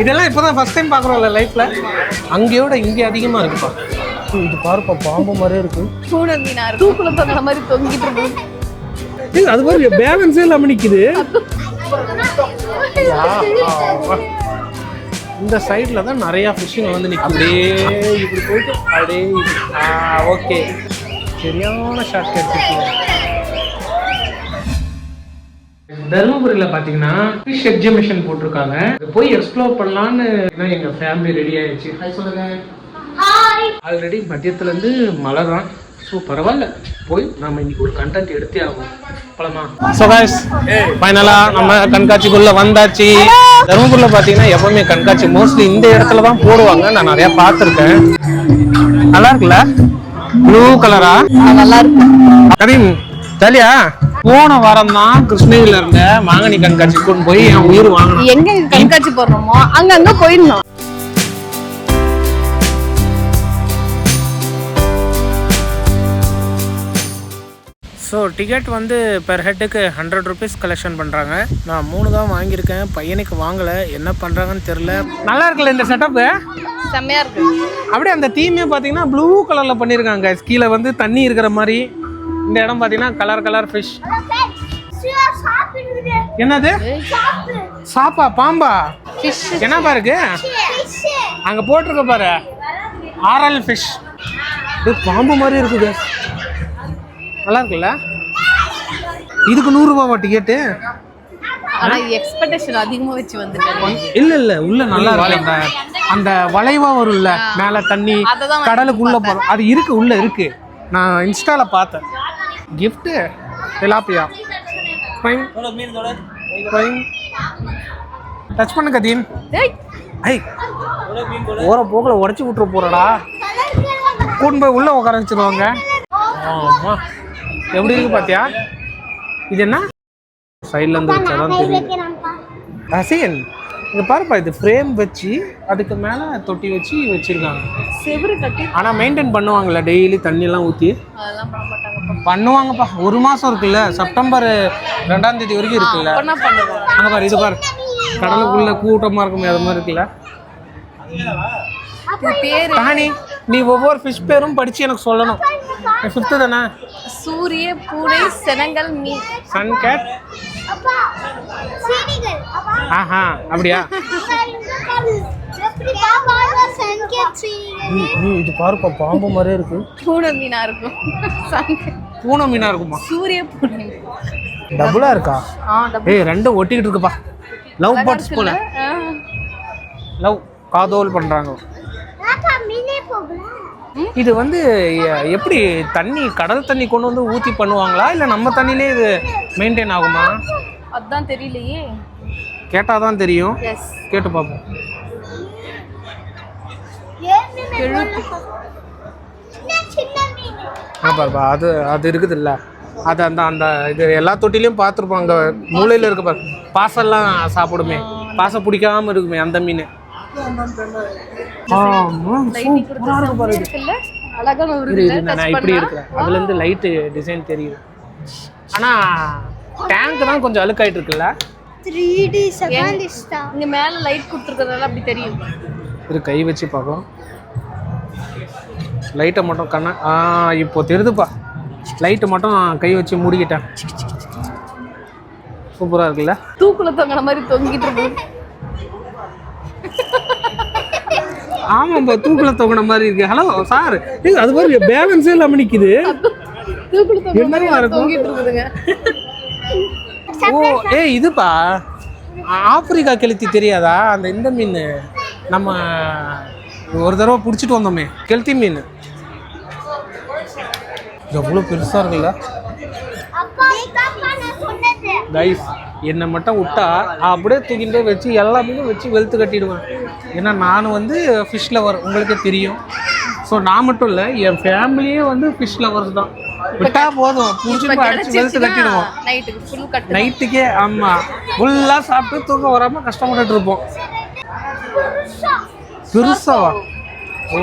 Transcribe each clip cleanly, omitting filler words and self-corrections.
இதெல்லாம் இப்போதான் first time பார்க்குறோம்ல லைஃப்ல. அங்கேயோட இங்கே அதிகமாக இருக்குப்பா. இது பாருப்பா, பாம்பு மாதிரியே இருக்கு. பூனை மீனா இருக்கு, தூக்குல தொங்குற மாதிரி தொங்கிட்டு இருக்கு. அது மாதிரி பேலன்ஸே இல்லாமல் நிற்குது. இந்த சைடில் தான் நிறையா ஃபிஷ்ஷிங் வந்து நிற்கும். அப்படியே இப்படி போயிட்டு அப்படியே ஓகே, சரியான ஷார்ட் கிடைச்சிருக்கீங்க. தருமபுரியில் பார்த்தீங்கன்னா ஃபிஷ் எக்ஸிபிஷன் போட்டிருக்காங்க. போய் எக்ஸ்ப்ளோர் பண்ணலான்னு எங்கள் ஃபேமிலி ரெடி ஆயிடுச்சு. சொல்லுங்க. ஆல்ரெடி மதியத்துலேருந்து மழை தான். ஸோ பரவாயில்ல, போய் நம்ம இன்னைக்கு ஒரு கண்டென்ட் எடுத்தே ஆகும். பழமா ஸோ கைஸ், ஃபைனலாக நம்ம கண்காட்சிக்குள்ளே வந்தாச்சு. தருமபுரியில் பார்த்தீங்கன்னா எப்பவுமே கண்காட்சி மோஸ்ட்லி இந்த இடத்துல தான் போடுவாங்க. நான் நிறையா பார்த்துருக்கேன். நல்லா இருக்குல்ல? ப்ளூ கலரா நல்லா இருக்கு. கரீம் ஜாலியா? போன வாரம் தான் கிருஷ்ணகிரியில இருந்த மாங்கனி கண்காட்சி கொண்டு போய் என் உயிர் வாங்கணும். எங்க கண்காட்சி போடுறோமோ அங்க போயிருந்தோம். ஸோ டிக்கெட் வந்து பெர் ஹெட்டுக்கு 100 rupees கலெக்ஷன் பண்ணுறாங்க. நான் 3 தான் வாங்கியிருக்கேன். பையனுக்கு வாங்கலை, என்ன பண்ணுறாங்கன்னு தெரில. நல்லா இருக்குல்ல இந்த செட்டப்பு? செம்மையா இருக்கு. அப்படியே அந்த தீமே பார்த்தீங்கன்னா ப்ளூ கலரில் பண்ணியிருக்காங்க. கீழே வந்து தண்ணி இருக்கிற மாதிரி. இந்த இடம் பார்த்தீங்கன்னா கலர் ஃபிஷ். என்னது சாப்பா? பாம்பா? என்னப்பா இருக்கு அங்கே போட்டிருக்க பாரு, ஆரல் ஃபிஷ். இது பாம்பு மாதிரி இருக்குது. நல்லா இருக்குல்ல? இதுக்கு 100 ரூபாவா டிக்கெட்டு? ஆனா எக்ஸ்பெக்டேஷன் அதிகமா வச்சு வந்துட்டேன். இல்ல உள்ள நல்லா இருக்கு. அந்த வளைவா வரும்ல மேல தண்ணி, கடலுக்குள்ள போறோம். அது இருக்கு, உள்ள இருக்கு. நான் இன்ஸ்டால பார்த்தேன். Gift tilapia fine fine. Touch பண்ணு கதீம். ஐ ஓர போக்குல உடச்சி விட்டுற போறடா. கூட்டு போய் உள்ள உட்கார வச்சிருவாங்க. ஆமா, எப்படி இருக்கு பாத்தியா? இது என்ன சைட்ல இருந்து வச்சாதான் தெரியும். ஹசீன் இங்க பாருப்பா, இது ஃப்ரேம் வச்சு அதுக்கு மேல தொட்டி வச்சு வச்சிருக்காங்க. செவரு கட்டி ஆனா மெயின்டைன் பண்ணுவாங்கல்ல, டெய்லி தண்ணி எல்லாம் ஊத்தி அதெல்லாம் பண்ண மாட்டாங்க. பண்ணுவாங்கப்பா. 1 மாசம் இருக்குல்ல, செப்டம்பர் 2ஆம் தேதி வரைக்கும் இருக்குல்ல. அங்க பாரு, இது பாரு, கடலுக்குள்ள கூட்டமா இருக்குமே அது மாதிரி இருக்குல்ல. கஹானி, நீ ஒவ்வொரு ஃபிஷ் பேரும் படிச்சு எனக்கு சொல்லணும். 5th தானே? சூரிய, பூனை, செனங்கல், மீன், சன் கேட். ஆஹா, அப்படியா? இது பாருப்பா, பாம்பு மாதிரியே இருக்கு. பூனை மீனா இருக்கும். பூனை மீனா இருக்குமா? சூரிய பூனை டபுளா இருக்கா? ஏய், ரெண்டும் ஒட்டிக்கிட்டு இருக்குப்பா. லவ் பேர்ட்ஸ் போல. லவ் காதோல் பண்றாங்க. இது வந்து எப்படி தண்ணி, கடல் தண்ணி கொண்டு வந்து ஊத்தி பண்ணுவாங்களா இல்ல நம்ம தண்ணிலே இது மெயின்டைன் ஆகுமா? அதான் தெரியலையே. கேட்டாதான் தெரியும். கேட்டு பாப்போம். பாருப்பா, அது இருக்குது இல்ல, அது அந்த அந்த இது எல்லா தொட்டிலையும் பார்த்துருப்பாங்க. மூளையில இருக்க பாரு, பாசெல்லாம் சாப்பிடுமே, பாசை பிடிக்காம இருக்குமே அந்த மீன். இப்படி இருக்கிறேன், அதுல இருந்து லைட் டிசைன் தெரியுது. ஆனா டேங்க் தான் கொஞ்சம் அழுக்காயிட்டு இருக்குல்ல. 3D செகண்டிஸ்டா இங்க மேல லைட் கொடுத்திருக்கிறதால அப்படி தெரியும். இது கை வச்சு பார்க்கலாம். லைட்டை மட்டும் கண்ண இப்போ தெரியுதுப்பா. லைட்டை மட்டும் கை வச்சு மூடிக்கிட்டேன். சூப்பரா இருக்குல்ல? தூக்குல தொங்குற மாதிரி தொங்கிட்டு இருக்கு. ஆமாப்பா, தூக்குல தொங்குன மாதிரி இருக்கு. ஹலோ சார், அது மாதிரி பேலன்ஸே இல்லாம நிக்குது. என்னவா இருக்கும்? ஓ ஏய், இதுப்பா ஆப்பிரிக்கா கெளுத்தி தெரியாதா? அந்த இந்த மீன் நம்ம ஒரு தடவை பிடிச்சிட்டு வந்தோமே, கெளுத்தி மீன். எவ்வளோ பெருசா இருக்குல்ல கைஸ். என்னை மட்டும் விட்டா அப்படியே தூக்கிட்டு வச்சு எல்லா மீனும் வச்சு வெளுத்து கட்டிடுவேன். ஏன்னா நான் வந்து ஃபிஷ் லவர், உங்களுக்கே தெரியும். ஸோ நான் மட்டும் இல்லை, என் ஃபேமிலியே வந்து ஃபிஷ் லவர்ஸ் தான். விட்டா போதும், பிடிச்சிட்டு அடிச்சு வெளுத்து கட்டிடுவோம் நைட்டுக்கே. ஆமாம், ஃபுல்லாக சாப்பிட்டு தூக்கம் வராமல் கஷ்டப்பட்டுட்டு இருப்போம். பெருசாவா? ஓ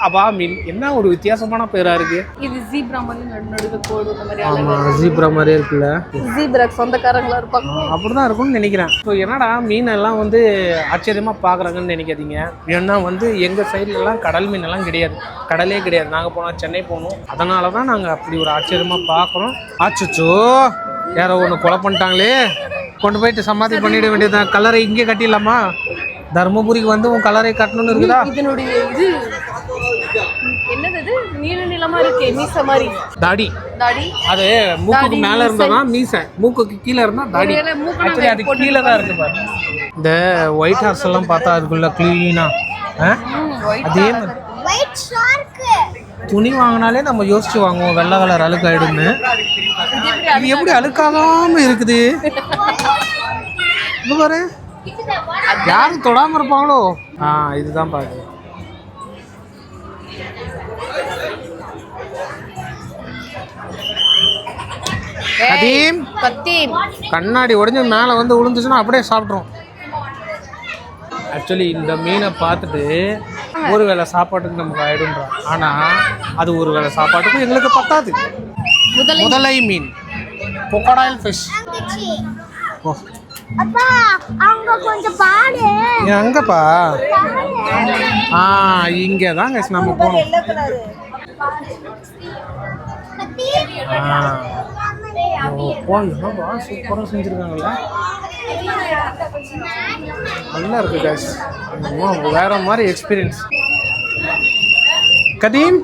அபா மீன், என்ன ஒரு வித்தியாசமான பேரா இருக்கு. இது ஜீப்ரா மாதிரி நடுநடுவே கோடு இந்த மாதிரி ஆமா ஜீப்ரா மாதிரியே இருக்குல்ல. ஜீப்ரா சொந்தக்காரங்களா இருப்பாங்க. அப்படிதான் இருக்கும்னு நினைக்கிறேன். ஸோ என்னடா மீன் எல்லாம் வந்து ஆச்சரியமா பார்க்குறாங்கன்னு நினைக்காதீங்க. ஏன்னா வந்து எங்கள் சைட்லலாம் கடல் மீன் எல்லாம் கிடையாது, கடலே கிடையாது. நாங்கள் போனோம், சென்னை போனோம், அதனால தான் நாங்கள் அப்படி ஒரு ஆச்சரியமாக பார்க்குறோம். ஆச்சோ யாரோ ஒன்று கொலை பண்ணிட்டாங்களே, கொண்டு போயிட்டு சமாதி பண்ணிட வேண்டியதுதான். கலரை இங்கே கட்டிடலாமா? தர்மபுரிக்கு வந்து உன் கலரை கட்டணும்னு இருக்குதா? இதனுடைய இது என்னது, இது நீல நீளமா இருக்கு, மீச மாதிரி. தாடி தாடி அது மூக்குக்கு மேல இருந்தா மீசை, மூக்குக்கு கீழே இருந்தா தாடி. ஆக்சுவலி அது கீழே தான் இருக்கு பாரு. இந்த ஒயிட் ஹார்ஸ் எல்லாம் பார்த்தா அதுக்குள்ள கிளீனா அதே மாதிரி துணி வாங்கினாலே நம்ம யோசிச்சு வாங்குவோம் வெள்ளை கலர் அழுக்காயிடுன்னு. இது எப்படி அழுக்காகாம இருக்குது இது பாரு. யாரும் தொடாம இருப்பாங்களோ? இதுதான் பாரு. கண்ணாடி உடைஞ்சு மேலே வந்து விழுந்துச்சுன்னா அப்படியே சாப்பிட்றோம். ஆக்சுவலி இந்த மீனை பார்த்துட்டு ஒரு வேளை சாப்பாட்டுக்கு நமக்கு ஆயிடுன்றோம். ஆனால் அது ஒரு வேளை சாப்பாட்டுக்கும் எங்களுக்கு பத்தாது. முதலை மீன், crocodile fish. ஓ அப்பா அங்க கொஞ்சம் பாரு. எங்கப்பா? இங்கே தான் கைஸ் நம்ம போனோம். சூப்பராக செஞ்சுருக்காங்கல்ல, நல்லா இருக்கு கைஸ். வேற மாதிரி எக்ஸ்பீரியன்ஸ். கதீம்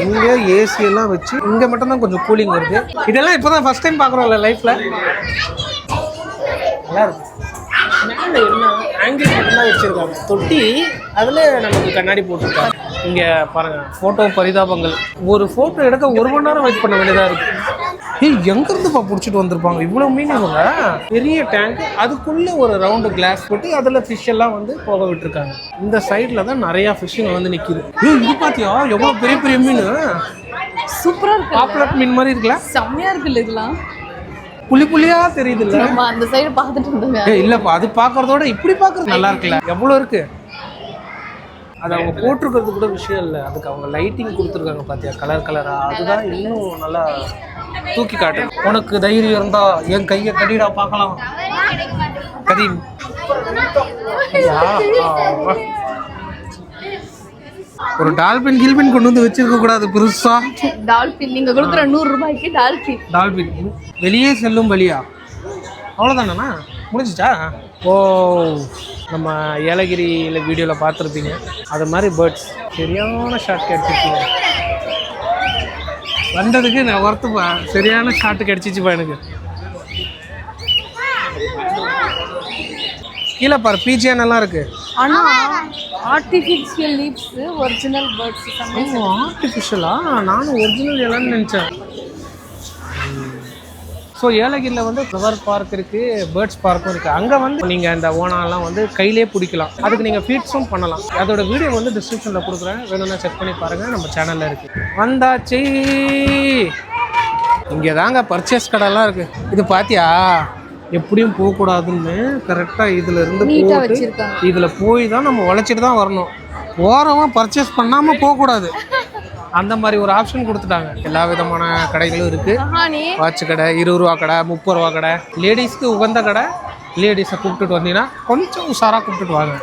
இங்கே ஏசி எல்லாம் வச்சு இங்கே மட்டும்தான் கொஞ்சம் கூலிங் வருது. இதெல்லாம் இப்போ தான் ஃபர்ஸ்ட் டைம் பார்க்குறோம்ல லைஃப்பில். நல்லா இருக்கும். மேலே என்ன ஆங்கிள் மட்டும்தான் வச்சுருக்காங்க தொட்டி, அதில் நமக்கு கண்ணாடி போட்டிருக்காங்க. இங்கே பாருங்கள் ஃபோட்டோ பரிதாபங்கள். ஒரு ஃபோட்டோ எடுக்க 1 மணி நேரம் வெயிட் பண்ண வேண்டியதாக இருக்குது. எங்கேருந்துப்பா பிடிச்சிட்டு வந்திருப்பாங்க இவ்வளோ மீன்? இவங்க பெரிய டேங்க், அதுக்குள்ளே ஒரு ரவுண்டு கிளாஸ் போட்டு அதில் ஃபிஷ் எல்லாம் வந்து போக விட்டுருக்காங்க. இந்த சைடில் தான் நிறையா ஃபிஷ்ஷுங்க வந்து நிற்கிது. இது பார்த்தியா எவ்வளோ பெரிய பெரிய மீன், சூப்பராக இருக்கு. பாப்புலர் மீன் மாதிரி இருக்குல்ல, செம்மையாக இருக்குல்ல. இதெல்லாம் புளி புளியா தெரியுது இல்லை? நம்ம அந்த சைடு பார்த்துட்டு இருந்தோங்க. இல்லைப்பா, அது பார்க்குறதோட இப்படி பார்க்குறது நல்லா இருக்குல்ல. எவ்வளோ இருக்கு அது. அவங்க போட்டிருக்கிறது கூட விஷயம் இல்லை, அதுக்கு அவங்க லைட்டிங் கொடுத்துருக்காங்க பார்த்தியா, கலர் கலராக. அதுதான் இன்னும் நல்லா தூக்கி காட்டு. உனக்கு தைரியம் இருந்தா என் கையை கட்டிடா பார்க்கலாம். கதீம் ஒரு டால்பின் கில்பின் கொண்டு வந்து வச்சிருக்க கூடாது பெருசா. டால்பின் நீங்க கொடுக்குற 100 ரூபாய்க்கு டால்பின் வெளியே செல்லும் வழியா? அவ்வளோதானண்ணா, முடிஞ்சிச்சா? ஓ நம்ம ஏலகிரியில் வீடியோவில் பார்த்துருப்பீங்க அது மாதிரி பேர்ட்ஸ். சரியான ஷாட் கிடச்சிருக்கீங்க வந்ததுக்கு. நான் ஒருத்தப்பா சரியான ஷாட்டு கிடச்சிச்சுப்பா எனக்கு. கீழே பாரு பீச்சியன் எல்லாம் இருக்கு. ஆனால் ஆர்டிஃபிஷியல் லீவ்ஸ், ஒரிஜினல் பேர்ட்ஸ். ஆர்டிஃபிஷியலா? நானும் ஒரிஜினல் எல்லாம்னு நினச்சேன். ஸோ ஏலகிரியில் வந்து ஃப்ளவர் பார்க் இருக்குது, பேர்ட்ஸ் பார்க்கும் இருக்குது. அங்கே வந்து நீங்கள் இந்த ஓனாலாம் வந்து கையிலே பிடிக்கலாம். அதுக்கு நீங்கள் ஃபீட்ஸும் பண்ணலாம். அதோட வீடியோ வந்து டிஸ்கிரிப்ஷனில் கொடுக்குறேன், வேணும்னா செக் பண்ணி பாருங்கள். நம்ம சேனலில் இருக்குது. வந்தாச்சு. இங்கே தாங்க பர்ச்சேஸ் கடைலாம் இருக்குது. இது பார்த்தியா எப்படியும் போகக்கூடாதுன்னு கரெக்டாக இதில் இருந்து போட்டு இதில் போய் தான் நம்ம உழைச்சிட்டு தான் வரணும். ஓரமாக பர்ச்சேஸ் பண்ணாமல் போகக்கூடாது. அந்த மாதிரி ஒரு ஆப்ஷன் கொடுத்துட்டாங்க. எல்லா விதமான கடைகளும் இருக்குது. வாட்ச் கடை, 20 ரூபா கடை, 30 ரூபா கடை, லேடிஸ்க்கு உகந்த கடை. லேடிஸை கூப்பிட்டுட்டு வந்தீங்கன்னா கொஞ்சம் உஷாராக கூப்பிட்டுட்டு வாங்க.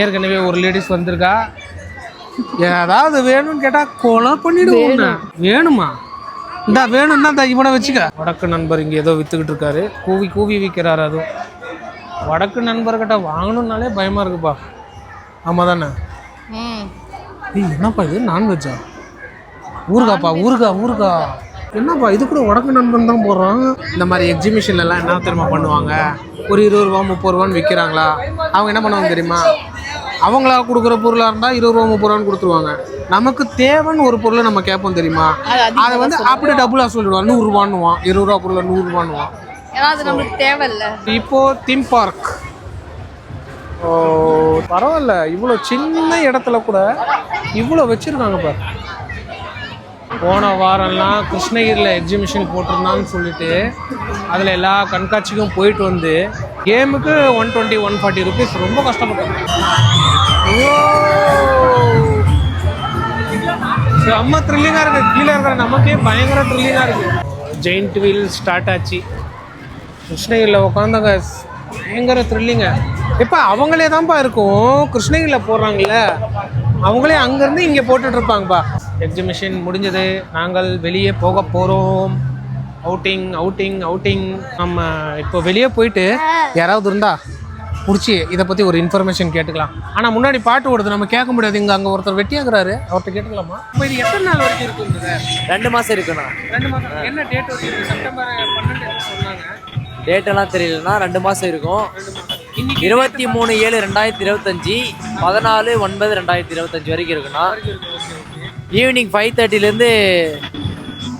ஏற்கனவே ஒரு லேடிஸ் வந்திருக்கா, ஏதாவது வேணும்னு கேட்டால் கொலை பண்ணிடுவோம். வேணுமா? இந்தா வேணும்னா இந்த இவனை வச்சுக்க. வடக்கு நண்பர் இங்கே ஏதோ விற்றுக்கிட்டு இருக்காரு, கூவி கூவி விற்கிறாரு. அதுவும் வடக்கு நண்பர்கிட்ட வாங்கணுன்னாலே பயமாக இருக்குப்பா. ஆமாம் தானே? என்னப்பா இது நான்வெஜ்ஜா? ஊறுகாப்பா, ஊறுகா. என்னப்பா இது கூட வடக்கு நண்பன் தான் போடுறான். இந்த மாதிரி எக்ஸிபிஷன்லாம் என்ன தெரியுமா பண்ணுவாங்க, ஒரு 20 ரூபா 30 ரூபான்னு விற்கிறாங்களா, அவங்க என்ன பண்ணுவாங்க தெரியுமா? அவங்களா கொடுக்குற பொருளாக இருந்தால் 20 ரூபா 30 ரூபான்னு கொடுத்துருவாங்க. நமக்கு தேவைன்னு ஒரு பொருளை நம்ம கேட்போம் தெரியுமா, அதை வந்து அப்படி டபுளாக சொல்லிடுவான். 100 ரூபான்னுவான், 20 ரூபா பொருளை 100 ரூபான்னுவான். நமக்கு தேவையில்லை. இப்போது தீம் பார்க் பரவாயில்ல, இவ்வளோ சின்ன இடத்துல கூட இவ்வளோ வச்சுருக்காங்க பாரு. போன வாரம்லாம் கிருஷ்ணகிரியில் எக்ஸிபிஷன் போட்டிருந்தான்னு சொல்லிட்டு அதில் எல்லா கண்காட்சிக்கும் போயிட்டு வந்து கேமுக்கு 120 140 ருபீஸ். ரொம்ப கஷ்டப்பட்டேன். செம்ம த்ரில்லிங்காக இருக்குது. கீழே இருக்கிற நமக்கே பயங்கர த்ரில்லிங்காக இருக்குது. ஜெயிண்ட் வீல் ஸ்டார்ட் ஆச்சு. கிருஷ்ணகிரியில் உட்காந்தாங்க. பயங்கர த்ரில்லிங்க. இப்போ அவங்களே தான்ப்பா இருக்கும். கிருஷ்ணகிரியில் போடுறாங்கல்ல, அவங்களே அங்கேருந்து இங்கே போட்டுட்டு இருப்பாங்கப்பா. எக்ஸிபிஷன் முடிஞ்சது. நாங்கள் வெளியே போக போகிறோம். அவுட்டிங். நம்ம இப்போ வெளியே போயிட்டு யாராவது இருந்தா பிடிச்சி இதை பற்றி ஒரு இன்ஃபர்மேஷன் கேட்டுக்கலாம். ஆனால் முன்னாடி பாட்டு ஓடுது, நம்ம கேட்க முடியாது. அங்கே ஒருத்தர் வெட்டியாகிறாரு, அவர்கிட்ட கேட்டுக்கலாமா? இப்போ இது எத்தனை நாள் வரைக்கும் இருக்குது? 2 மாதம் இருக்குண்ணா. 2 மாதம். என்ன டேட் வரைக்கும்? செப்டம்பர் 12 சொன்னாங்க. டேட்டெல்லாம் தெரியலண்ணா. 2 மாதம் இருக்கும். 23/7/2025 14/9/2025 வரைக்கும் இருக்குண்ணா. ஈவினிங் 5:30லேருந்து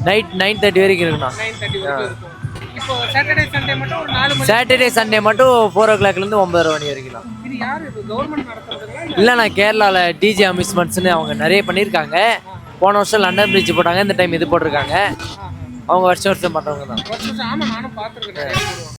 நைட் 9:30 வரைக்கும் இருக்குண்ணா. 9:30 வரைக்கும் இருக்கும். இப்போ சாட்டர்டே சண்டே மட்டும் ஒரு 4 மணி. சாட்டர்டே சண்டே மட்டும் 4 o'clockலேருந்து 9:30 மணி வரைக்கும். இது யார் இது? கவர்மெண்ட் நடத்துறதுங்களா? இல்லைண்ணா, கேரளாவில் டிஜே அம்யூஸ்மெண்ட்ஸ்னு அவங்க நிறைய பண்ணியிருக்காங்க. போன வருஷம் லண்டன் பிரிட்ஜ் போட்டாங்க, இந்த டைம் இது போட்டிருக்காங்க. அவங்க வருஷம் பண்ணுறவங்க தான். ஆமாம், நானும் பார்த்துருக்கேன்.